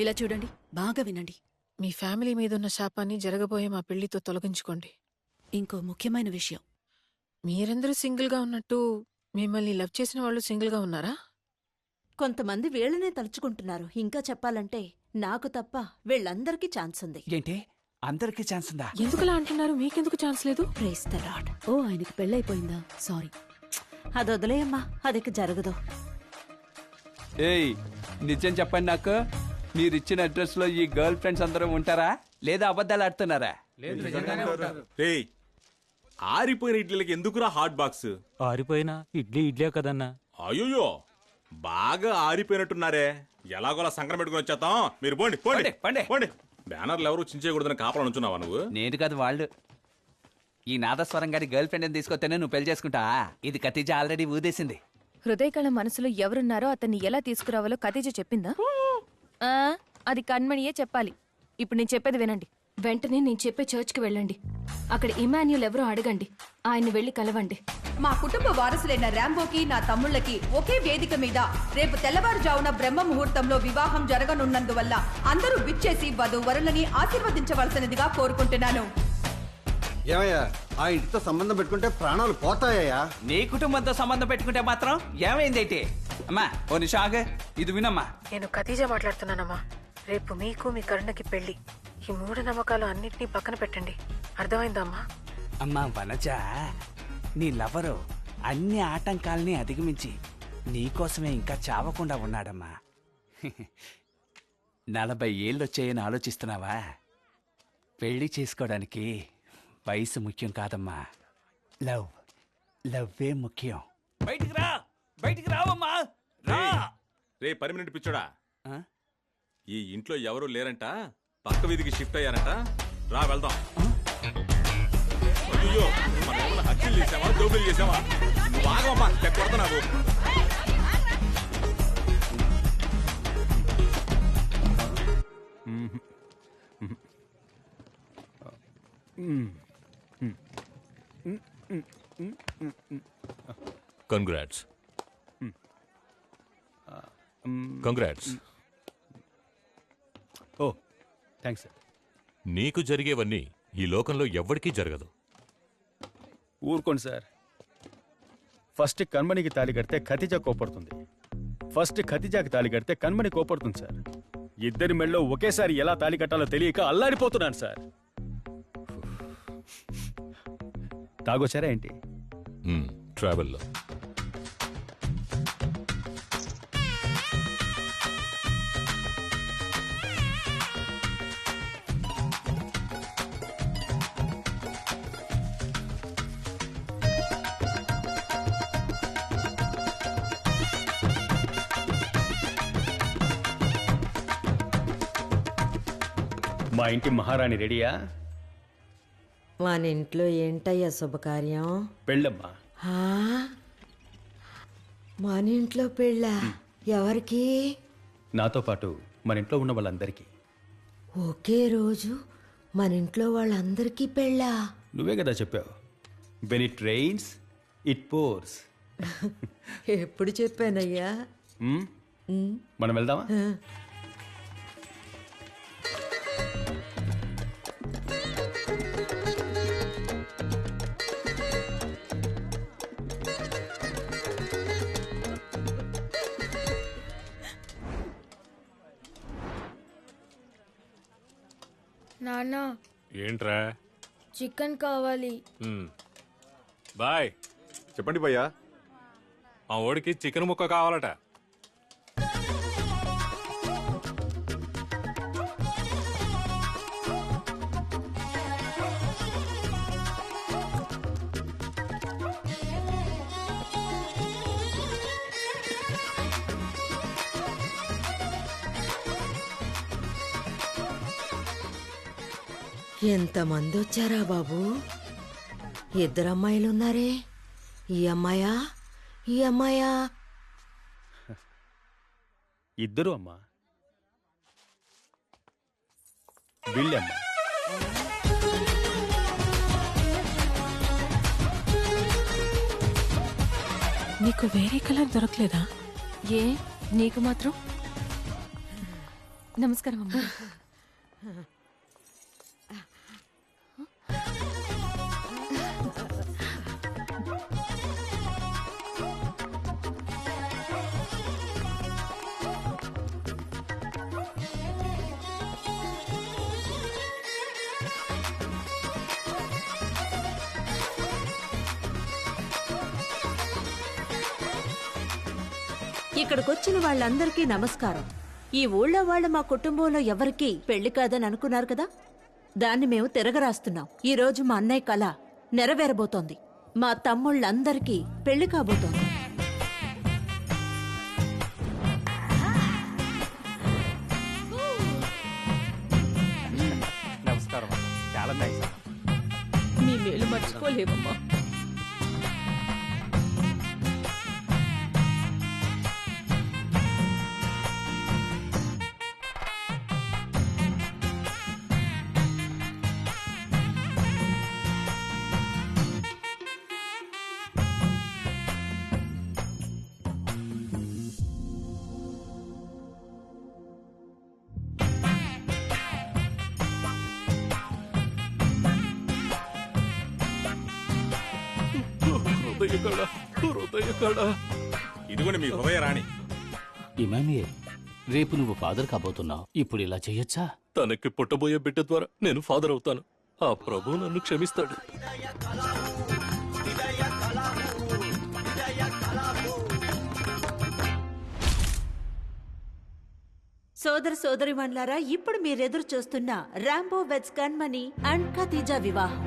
ఇలా చూడండి, బాగా వినండి. మీ ఫ్యామిలీ మీదున్న శాపాన్ని జరగబోయే మా పెళ్లితో తొలగించుకోండి. ఇంకో ముఖ్యమైన విషయం. మీరందరూ సింగిల్గా ఉన్నట్టు మిమ్మల్ని లవ్ చేసిన వాళ్ళు సింగిల్గా ఉన్నారా? కొంతమంది వీళ్ళనే తలుచుకుంటున్నారు. ఇంకా చెప్పాలంటే నాకు తప్ప వీళ్ళందరికీ ఛాన్స్ ఉంది. ఏంటి అందరికీ ఛాన్స్ ఉందా? ఎందుకలా అంటున్నారు? మీకెందుకు ఛాన్స్ లేదు? Praise the lord. ఓ, ఆయనకి పెళ్ళైపోయిందా? సారీ. అది వదిలేయమ్మా, అదికి జరగదు. ఏయ్ నిజం చెప్పండి నాకు, మీరిచ్చిన అడ్రస్ లో ఈ గర్ల్ ఫ్రెండ్స్ అందరూ ఉంటారా లేదా అబద్ధాలు ఆడుతున్నారా? రేయ్, ఆరిపోయిన ఇడ్లీలకి ఎందుకురా హాట్ బాక్స్? ఆరిపోయినా ఇడ్లీ కదన్నా. అయ్యో, బాగా ఆరిపోయినట్టున్నారే. ఎలాగోలా సంక్రమం పెట్టుకుని వచ్చేద్దాం. మీరు పోండి పోండి పండే. పోండి. బ్యానర్లు ఎవరు చించేయకూడదని కాపలా నుంచున్నావా నువ్వు? నేను కాదు వాళ్ళు. ఈ నాదస్వరం గారి గర్ల్ ఫ్రెండ్ తీసుకొస్తేనే నువ్వు పెళ్లి చేసుకుంటా. ఇది ఖతీజా ఆల్రెడీ ఊదేసింది. హృదయకళ మనసులో ఎవరున్నారో అతన్ని ఎలా తీసుకురావాలో ఖతీజ చెప్పిందా? అది కణ్మణియే చెప్పాలి. ఇప్పుడు నేను చెప్పేది వినండి. వెంటనే నేను చెప్పే చర్చ్కి వెళ్ళండి. అక్కడ ఇమాన్యుల్ ఎవరో అడగండి. ఆయన్ని వెళ్లి కలవండి. మా కుటుంబ వారసులైన ర్యాంబోకి, నా తమ్ముళ్ళకి ఒకే వేదిక మీద రేపు తెల్లవారుజామున బ్రహ్మ ముహూర్తంలో వివాహం జరగనున్నందువల్ల అందరూ విచ్చేసి వధూవరులని ఆశీర్వదించవలసినదిగా కోరుకుంటున్నాను. ఏమయ్యా, ఆ ఇంటితో సంబంధం పెట్టుకుంటే ప్రాణాలు పోతాయా? నీ కుటుంబంతో సంబంధం పెట్టుకుంటే మాత్రం ఏమైందైతే? అమ్మా ఓ నిమిషం ఆగు, ఇది వినమ్మా. నేను ఖతీజా మాట్లాడుతున్నానమ్మా. రేపు మీకు మీ కరుణకి పెళ్లి. ఈ మూఢనమ్మకాలు అన్నింటినీ పక్కన పెట్టండి. అర్థమైందా అమ్మా? అమ్మా వనజ, నీ లవరు అన్ని ఆటంకాల్ని అధిగమించి నీకోసమే ఇంకా చావకుండా ఉన్నాడమ్మా. 40 ఏళ్ళొచ్చాయని ఆలోచిస్తున్నావా? పెళ్లి చేసుకోవడానికి వయసు ముఖ్యం కాదమ్మా, లవ్వే ముఖ్యం. బయటికి రావమ్మా. రే పర్మినెంట్ పిచ్చోడా, ఆ? ఈ ఇంట్లో ఎవరు లేరంట, పక్క వీధికి షిఫ్ట్ అయ్యారంట. రా వెళ్దాం. అయ్యో, మనం ఏమన్నా హత్యలు చేసావా, దోపిడీలు చేసావా? నువ్వు ఆగమ్మా, కొడుతున్నావు. కంగ్రాట్స్. కంగ్రాట్స్. ఓ థ్యాంక్స్ సార్. నీకు జరిగేవన్నీ ఈ లోకంలో ఎవ్వడికీ జరగదు. ఊరుకోండి సార్. ఫస్ట్ కణ్మణికి తాళి కడితే ఖతీజా కోపడుతుంది. ఫస్ట్ ఖతీజాకి తాళి కడితే కణ్మణి కోపడుతుంది సార్. ఇద్దరి మెళ్ళో ఒకేసారి ఎలా తాళి కట్టాలో తెలియక అల్లాడిపోతున్నాను సార్. తాగొచ్చారా ఏంటి? ట్రావెల్లో మా ఇంటి మహారాణి రెడీయా? మన ఇంట్లో ఏంటయ్యా శుభకార్యం? పెళ్ళమ్మా. మన ఇంట్లో పెళ్ళా? ఎవరికి? నాతో పాటు మన ఇంట్లో ఉన్న వాళ్ళందరికీ. ఒకే రోజు మన ఇంట్లో వాళ్ళందరికీ పెళ్ళా? నువ్వే కదా చెప్పావు, when it rains it pores. ఎప్పుడు చెప్పానయ్యా? మనం వెళ్దామా? నాన్న, ఏంట్రా? చికెన్ కావాలి. బాయ్. చెప్పండి భయ్యా. మా ఓడికి చికెన్ ముక్క కావాలట. ఎంతమంది వచ్చారా బాబు? ఇద్దరు అమ్మాయిలున్నారే. ఈ అమ్మాయా ఈ అమ్మాయా? ఇద్దరు అమ్మా. వీళ్ళమ్మా. నీకు వేరే కలర్ దొరకలేదా? ఏ నీకు మాత్రం? నమస్కారం అమ్మా. ఇక్కడికొచ్చిన వాళ్ళందరికీ నమస్కారం. ఈ ఊళ్ళో వాళ్ళు మా కుటుంబంలో ఎవరికీ పెళ్లి కాదని అనుకున్నారు కదా, దాన్ని మేము తిరగరాస్తున్నాం. ఈ రోజు మా అన్నయ్య కళ నెరవేరబోతోంది. మా తమ్ముళ్ళందరికీ పెళ్లి కాబోతోంది. నమస్కారం. చాలా థ్యాంక్స్. మీ మేలు మర్చిపోలేవమ్మా. ఇదిగోండి మీ హృదయ రాణి. ఇమానుయేల్, రేపు నువ్వు ఫాదర్ కాబోతున్నావు. ఇప్పుడు ఇలా చెయ్యొచ్చా? తనకి పుట్టబోయే బిడ్డ ద్వారా నేను ఫాదర్ అవుతాను. ఆ ప్రభు నన్ను క్షమిస్తాడు. సోదర సోదరిమణులారా, ఇప్పుడు మీరెదురు చూస్తున్న Rambo weds Kanmani and Khadija వివాహం.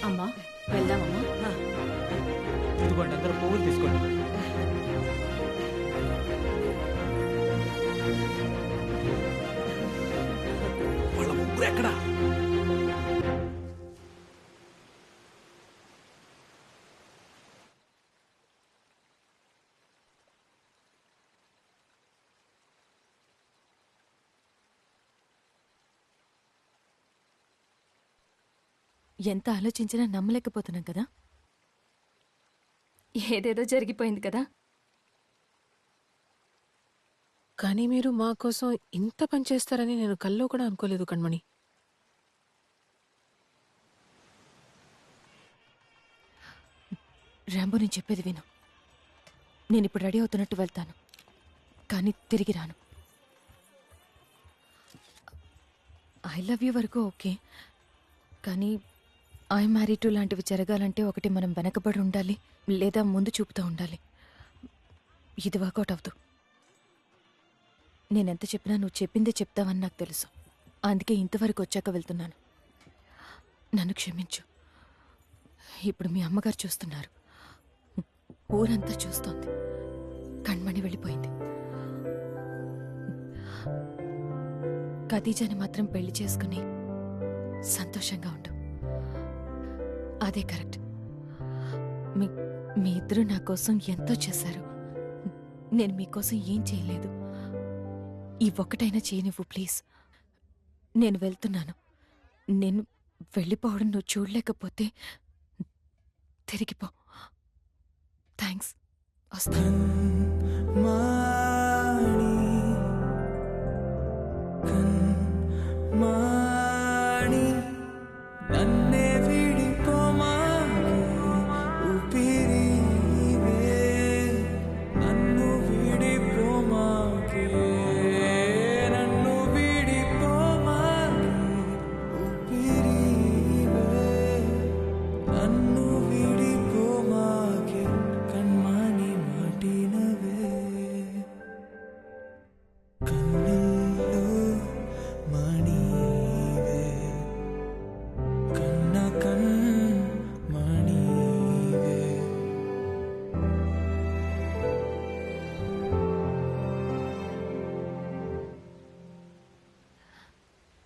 అమ్మా వెళ్దామమ్మా. ఇదిగోండి, అందరూ పువ్వులు తీసుకోండి. వాళ్ళ ముగ్గురు ఎక్కడా? ఎంత ఆలోచించినా నమ్మలేకపోతున్నాం కదా. ఏదేదో జరిగిపోయింది కదా. కానీ మీరు మా కోసం ఇంత పని చేస్తారని నేను కల్లో కూడా అనుకోలేదు కణ్మణి. రాంబో, నేను చెప్పేది విను. నేను ఇప్పుడు రెడీ అవుతున్నట్టు వెళ్తాను, కానీ తిరిగి రాను. ఐ లవ్ యూ వరకు ఓకే, కానీ ఐ మ్యారీ టు లాంటివి జరగాలంటే ఒకటి మనం వెనకబడి ఉండాలి, లేదా ముందు చూపుతూ ఉండాలి. ఇది వర్కౌట్ అవ్వదు. నేనెంత చెప్పినా నువ్వు చెప్పిందే చెప్తావని నాకు తెలుసు. అందుకే ఇంతవరకు వచ్చాక వెళ్తున్నాను. నన్ను క్షమించు. ఇప్పుడు మీ అమ్మగారు చూస్తున్నారు, ఊరంతా చూస్తోంది. కణ్మణి వెళ్ళిపోయింది. ఖదీజాని మాత్రం పెళ్లి చేసుకుని సంతోషంగా ఉండు. అదే కరెక్ట్. మీ ఇద్దరు నా కోసం ఎంతో చేశారు. నేను మీకోసం ఏం చేయలేదు. ఈ ఒక్కటైనా చేయనివ్వు ప్లీజ్. నేను వెళ్తున్నాను. నేను వెళ్ళిపోవడం నువ్వు చూడలేకపోతే తిరిగిపో. థ్యాంక్స్. వస్తాను.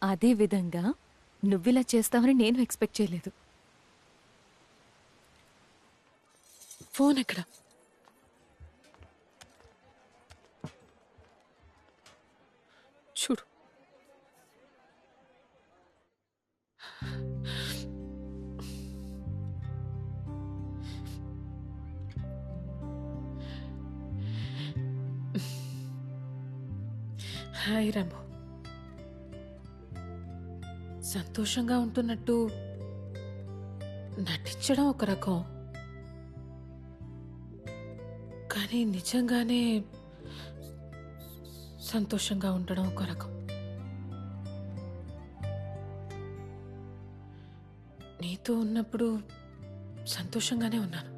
అదే విధంగా నువ్విలా చేస్తావని నేను ఎక్స్పెక్ట్ చేయలేదు. ఫోన్ ఎక్కడ? చూడు. Hi Rambo. సంతోషంగా ఉంటున్నట్టు నటించడం ఒక రకం, కానీ నిజంగానే సంతోషంగా ఉండడం ఒక రకం. నీతో ఉన్నప్పుడు సంతోషంగానే ఉన్నాను.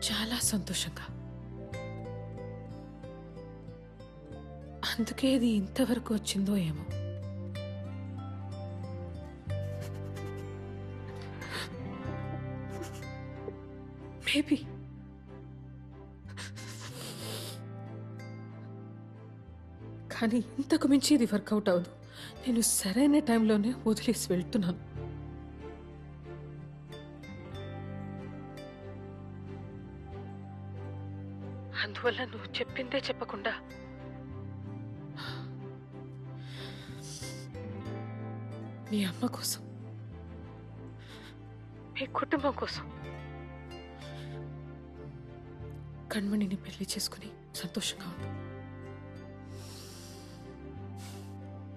చాలా సంతోషంగా. అందుకే ఇది ఇంతవరకు వచ్చిందో ఏమో. మేబీ కానీ ఇంతకు మించి ఇది వర్కౌట్ అవ్వదు. నేను సరైన టైంలోనే వదిలేసి వెళ్తున్నాను. అందువల్ల నువ్వు చెప్పిందే చెప్పకుండా మీ అమ్మ కోసం, మీ కుటుంబం కోసం కణ్మణిని పెళ్లి చేసుకుని సంతోషంగా ఉండు.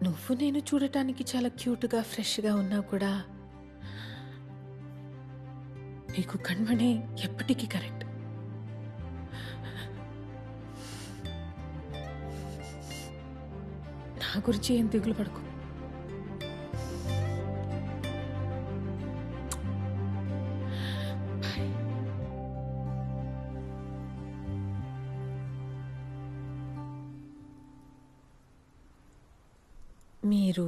నువ్వు నేను చూడటానికి చాలా క్యూట్గా ఫ్రెష్గా ఉన్నా కూడా నీకు కణ్మణి ఎప్పటికీ కరెక్ట్. నా గురించి ఏం దిగులు పడకు. మీరు,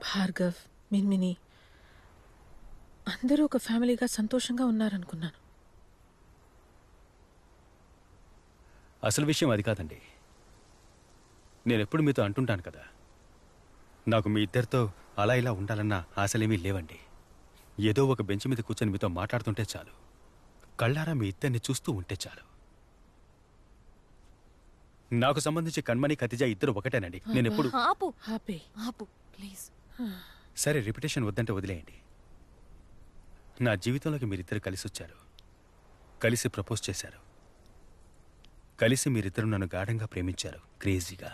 భార్గవ్, మిన్మిని అందరూ ఒక ఫ్యామిలీగా సంతోషంగా ఉన్నారనుకున్నాను. అసలు విషయం అది కాదండి. నేనెప్పుడు మీతో అంటుంటాను కదా, నాకు మీ ఇద్దరితో అలా ఇలా ఉండాలన్న ఆశలేమీ లేవండి. ఏదో ఒక బెంచ్ మీద కూర్చొని మీతో మాట్లాడుతుంటే చాలు, కళ్ళారా మీ ఇద్దరిని చూస్తూ ఉంటే చాలు. నాకు సంబంధించి కణ్మణి, ఖతిజా ఇద్దరు ఒకటేనండి. నేనెప్పుడు ఆపు ఆపే ఆపు ప్లీజ్. సరే, రిపిటేషన్ వద్దంటే వదిలేయండి. నా జీవితంలోకి మీరిద్దరు కలిసి వచ్చారు, కలిసి ప్రపోజ్ చేశారు, కలిసి మీరిద్దరు నన్ను గాఢంగా ప్రేమించారు, క్రేజీగా.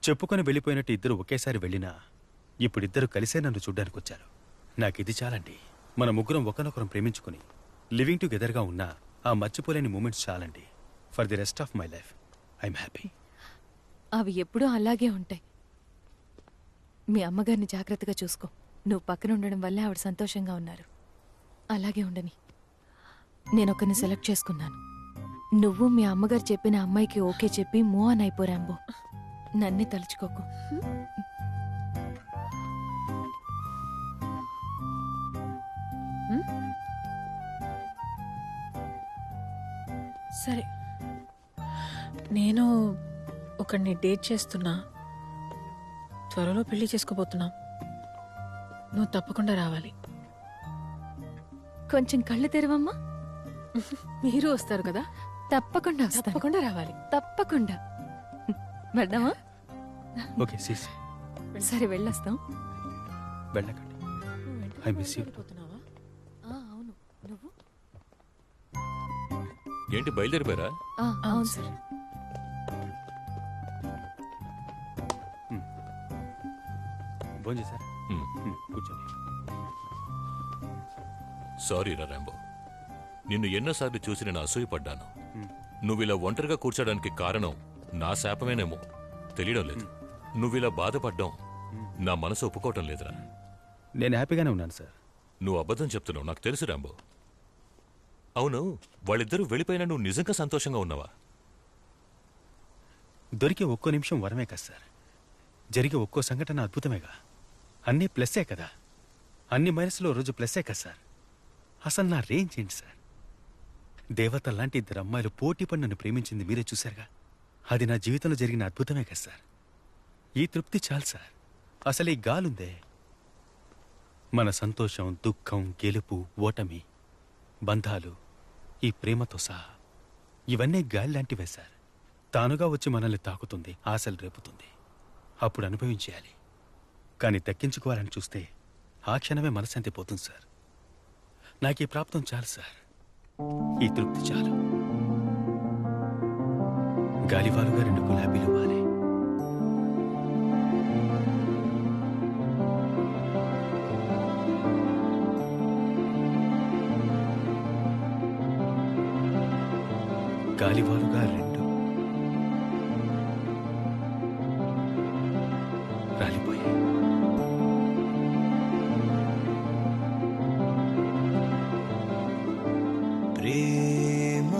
చెప్పుకొని వెళ్ళిపోయినట్టు ఇద్దరు ఒకేసారి వెళ్ళినా ఇప్పుడిద్దరు కలిసే నన్ను చూడ్డానికి వచ్చారు. నాకు ఇది చాలండి. మన ముగ్గురం ఒకరినొకరం ప్రేమించుకుని లివింగ్ టుగెదర్గా ఉన్నా ఆ మర్చిపోలేని మూమెంట్స్ చాలండి. For the rest of my life I'm happy. అవి ఎప్పుడూ అలాగే ఉంటాయి. మీ అమ్మగారిని జాగ్రత్తగా చూసుకో. నువ్వు పక్కన ఉండడం వల్లే ఆవిడ సంతోషంగా ఉన్నారు. అలాగే ఉండని. నేను ఒకరిని సెలెక్ట్ చేసుకున్నాను. నువ్వు మీ అమ్మగారు చెప్పిన అమ్మాయికి ఓకే చెప్పి మూవ్ ఆన్ అయిపో రాంబో. నన్నే తలుచుకోకు. సరే, నేను ఒకడిని డేట్ చేస్తున్నా. త్వరలో పెళ్లి చేసుకోబోతున్నా. నువ్వు తప్పకుండా రావాలి. కొంచెం కళ్ళు తెరవమ్మా. మీరు వస్తారు కదా? తప్పకుండా వస్తాను. తప్పకుండా రావాలి. తప్పకుండా. వెళ్దామా? ఓకే సీస్. సరే వెళ్ళొస్తాం. వెళ్ళకండి. I miss you. అవును. నువ్వు? ఏంటి బయలుదేరిపోయారా? అవును సార్. భోంజే సార్. కూర్చోండి. సారీ రా రాంబో, నిన్ను ఎన్నోసార్లు చూసి నేను అసూయపడ్డాను. నువ్విలా ఒంటరిగా కూర్చోడానికి కారణం నా శాపమేనేమో తెలియడం లేదు. నువ్విలా బాధపడ్డం నా మనసు ఒప్పుకోవటం లేదురా. నేను హ్యాపీగానే ఉన్నాను సార్. నువ్వు అబద్ధం చెప్తున్నావు, నాకు తెలుసు రాంబో. అవును, వాళ్ళిద్దరూ వెళ్ళిపోయినా నువ్వు నిజంగా సంతోషంగా ఉన్నావా? దొరికే ఒక్కో నిమిషం వరమే కదా సార్. జరిగే ఒక్కో సంఘటన అద్భుతమేగా. అన్నీ ప్లస్సే కదా. అన్ని మైనస్లో రోజు ప్లస్సే కదా సార్. అసలు నా రేంజ్ ఏంటి సార్? దేవత లాంటి ఇద్దరు అమ్మాయిలు పోటీ పడి నన్ను ప్రేమించింది మీరే చూశారుగా. అది నా జీవితంలో జరిగిన అద్భుతమే కదా సార్. ఈ తృప్తి చాలు సార్. అసలు ఈ గాలుందే, మన సంతోషం, దుఃఖం, గెలుపు, ఓటమి, బంధాలు, ఈ ప్రేమతో సహా ఇవన్నీ గాలి లాంటివే సార్. తానుగా వచ్చి మనల్ని తాకుతుంది, ఆశలు రేపుతుంది. అప్పుడు అనుభవించేయాలి. కానీ దక్కించుకోవాలని చూస్తే ఆ క్షణమే మనశాంతి పోతుంది సార్. నాకు ఈ ప్రాప్తం చాలు సార్. ఈ తృప్తి చాలు. గాలివాలుగా 2 గులాబీలు వాలే. గాలివాలుగా 2 రాలిపోయాయి. ప్రేమ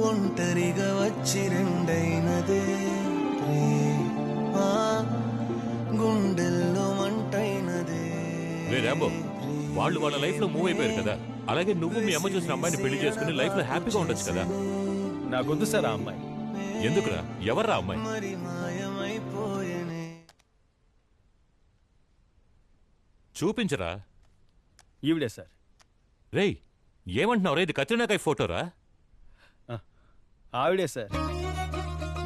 ఒంటరిగా వచ్చి రెండైనదే, ప్రేమ గుండెల్లో మంటైనదే. రే రాంబో, వాళ్ళు వాళ్ళ లైఫ్ లో మూవ్ అయిపోయారు కదా, అలాగే నువ్వు మీ అమ్మ చూసిన అమ్మాయిని పెళ్లి చేసుకుని లైఫ్ లో హ్యాపీగా ఉండొచ్చు కదా. నాకొద్దు సార్ ఆ అమ్మాయి. ఎందుకురా? ఎవర్రా అమ్మాయి? మరి మాయమైపోయేనే. చూపించరా. ఈవిడే సార్. రేయ్, ఏమంటున్నావు రే? ఇది కత్రినా కైఫ్ ఫోటోరా? ఆవిడే సార్.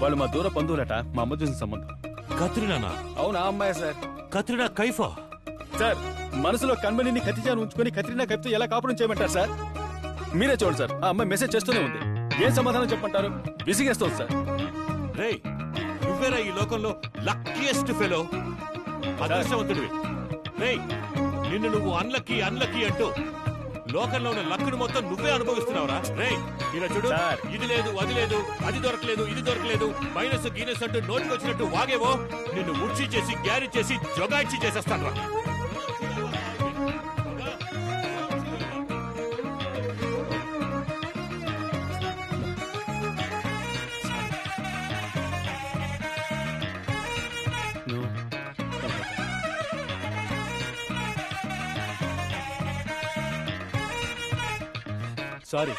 వాళ్ళు మా దూర బంధువులట, మా అమ్మ చూసిన సంబంధం. కత్రినానా? అవునా అమ్మాయి సార్. కత్రినా కైఫా? సార్, మనసులో కన్మణిని కతిజాను ఉంచుకొని కత్రినా కైఫ్తో ఎలా కాపురం చేయమంటారు సార్? మీరే చూడండి సార్, ఆ అమ్మాయి మెసేజ్ చేస్తూనే ఉంది. ఏం సమాధానం చెప్పంటారు? విసిగేస్తుంది సార్. రేయ్, నువ్వేరా ఈ లోకంలో లక్కీయెస్ట్ ఫెలో, అదృష్టవంతుడివి. రేయ్, నిన్ను నువ్వు అన్లక్కీ అన్లక్కీ అంటూ లోకంలో ఉన్న లక్కును మొత్తం నువ్వే అనుభవిస్తున్నావురా. రేయ్, ఇలా చూడు, ఇది లేదు, అది లేదు, అది దొరకలేదు, ఇది దొరకలేదు, మైనస్ గీనస్ అంటూ నోటికి వచ్చినట్టు వాగేవో నిన్ను ఉడ్చి చేసి గ్యారీ చేసి జొగాయిచ్చి చేసేస్తాను రా. సారీ.